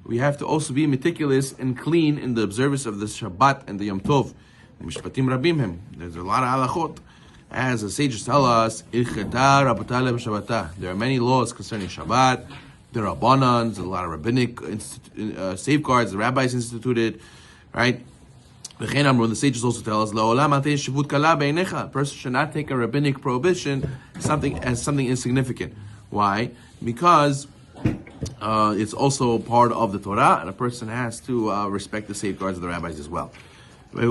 We have to also be meticulous and clean in the observance of the Shabbat and the Yom Tov. There's a lot of halachot. As the sages tell us, there are many laws concerning Shabbat. There are rabbanans, a lot of rabbinic safeguards the rabbis instituted, right? The sages also tell us, a person should not take a rabbinic prohibition as something insignificant. Why? Because it's also part of the Torah, and a person has to respect the safeguards of the rabbis as well. The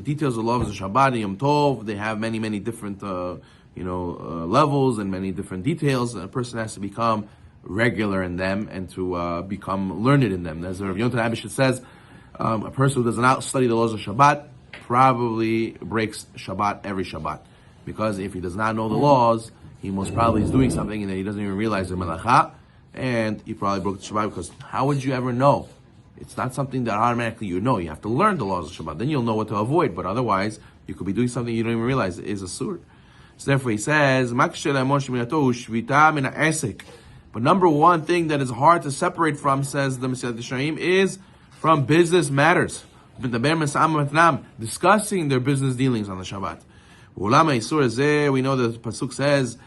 details of the laws of Shabbat and Yom Tov, they have many different levels and many different details. A person has to become regular in them and to become learned in them. As Rabbi Yonatan Abishit says, a person who does not study the laws of Shabbat probably breaks Shabbat every Shabbat. Because if he does not know the laws, he most probably is doing something and he doesn't even realize the melacha, and he probably broke the Shabbat, because how would you ever know? It's not something that automatically you know. You have to learn the laws of Shabbat. Then you'll know what to avoid. But otherwise, you could be doing something you don't even realize is a sur. So therefore he says, but number one thing that is hard to separate from, says the Mesilat Yesharim, is from business matters. Discussing their business dealings on the Shabbat. We know that the Pasuk says,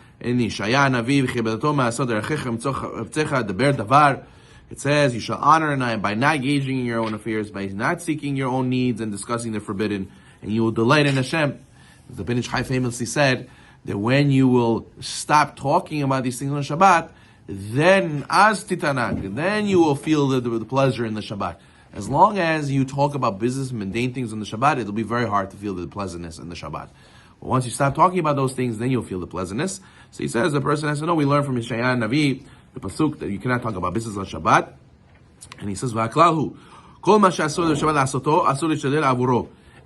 it says, you shall honor and by not engaging in your own affairs, by not seeking your own needs and discussing the forbidden, and you will delight in Hashem. The Ben Ish Chai famously said that when you will stop talking about these things on Shabbat, then you will feel the pleasure in the Shabbat. As long as you talk about business and mundane things on the Shabbat, it'll be very hard to feel the pleasantness in the Shabbat. But once you stop talking about those things, then you'll feel the pleasantness. So he says the person has to know. We learn from Yeshaya Navi, the pasuk, that you cannot talk about business on Shabbat. And he says,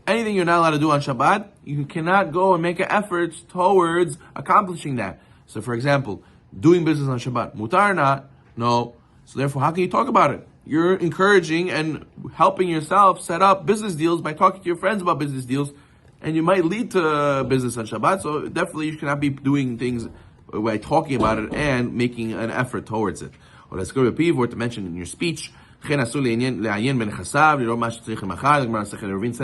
anything you're not allowed to do on Shabbat, you cannot go and make an effort towards accomplishing that. So for example, doing business on Shabbat, mutar or not? No. So therefore, how can you talk about it? You're encouraging and helping yourself set up business deals by talking to your friends about business deals, and you might lead to business on Shabbat. So definitely you cannot be doing things by talking about it and making an effort towards it. Or let's go to Piv, or to mention in your speech. The Gemara says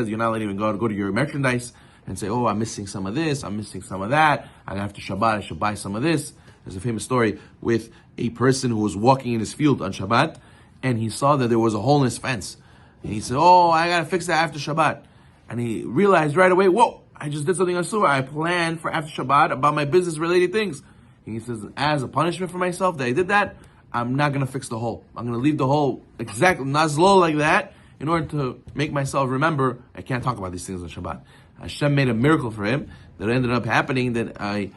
you're not allowed to even go to your merchandise and say, oh, I'm missing some of this, I'm missing some of that, and after Shabbat I should buy some of this. There's a famous story with a person who was walking in his field on Shabbat, and he saw that there was a hole in his fence. And he said, oh, I gotta fix that after Shabbat. And he realized right away, whoa, I just did something on Surah. I planned for after Shabbat about my business-related things. And he says, as a punishment for myself that I did that, I'm not going to fix the hole. I'm going to leave the hole exactly, nazlo like that, in order to make myself remember I can't talk about these things on Shabbat. Hashem made a miracle for him that ended up happening that a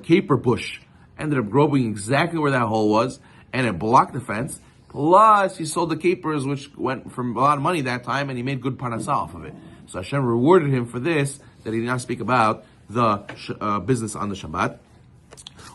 caper bush ended up growing exactly where that hole was, and it blocked the fence. Plus, he sold the capers, which went for a lot of money that time, and he made good parnasah off of it. So Hashem rewarded him for this, that he did not speak about the business on the Shabbat.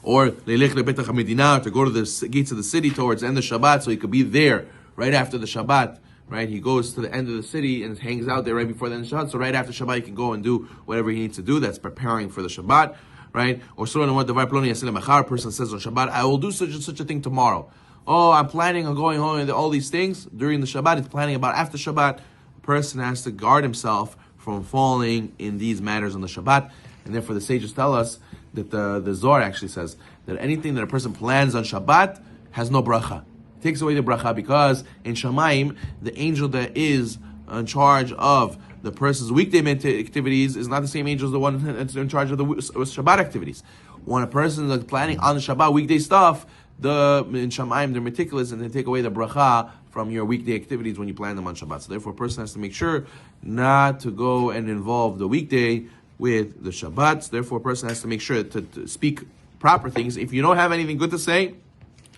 Or to go to the gates of the city towards the end of Shabbat, so he could be there right after the Shabbat. Right, he goes to the end of the city and hangs out there right before the end of Shabbat. So right after Shabbat, he can go and do whatever he needs to do. That's preparing for the Shabbat. Right? Or a person says on Shabbat, I will do such and such a thing tomorrow. Oh, I'm planning on going home and all these things during the Shabbat. He's planning about after Shabbat. A person has to guard himself from falling in these matters on the Shabbat. And therefore the sages tell us that the Zohar actually says that anything that a person plans on Shabbat has no bracha. It takes away the bracha, because in Shamayim, the angel that is in charge of the person's weekday activities is not the same angel as the one that's in charge of the Shabbat activities. When a person is planning on the Shabbat weekday stuff, in Shamayim they're meticulous and they take away the bracha from your weekday activities when you plan them on Shabbat. So therefore a person has to make sure not to go and involve the weekday with the Shabbats. Therefore a person has to make sure to speak proper things. If you don't have anything good to say,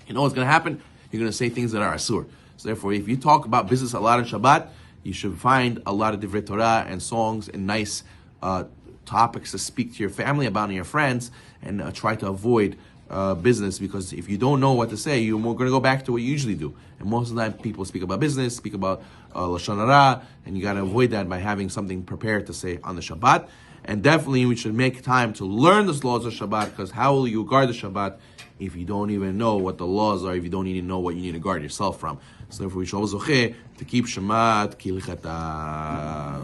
you know what's going to happen? You're going to say things that are asur. So therefore, if you talk about business a lot on Shabbat, you should find a lot of divrei Torah and songs and nice topics to speak to your family about and your friends, and try to avoid business, because if you don't know what to say, you're going to go back to what you usually do. And most of the time, people speak about business, speak about lashon hara, and you got to avoid that by having something prepared to say on the Shabbat. And definitely we should make time to learn the laws of Shabbat, because how will you guard the Shabbat if you don't even know what the laws are, if you don't even know what you need to guard yourself from? So therefore we should also to keep Shabbat kilchata.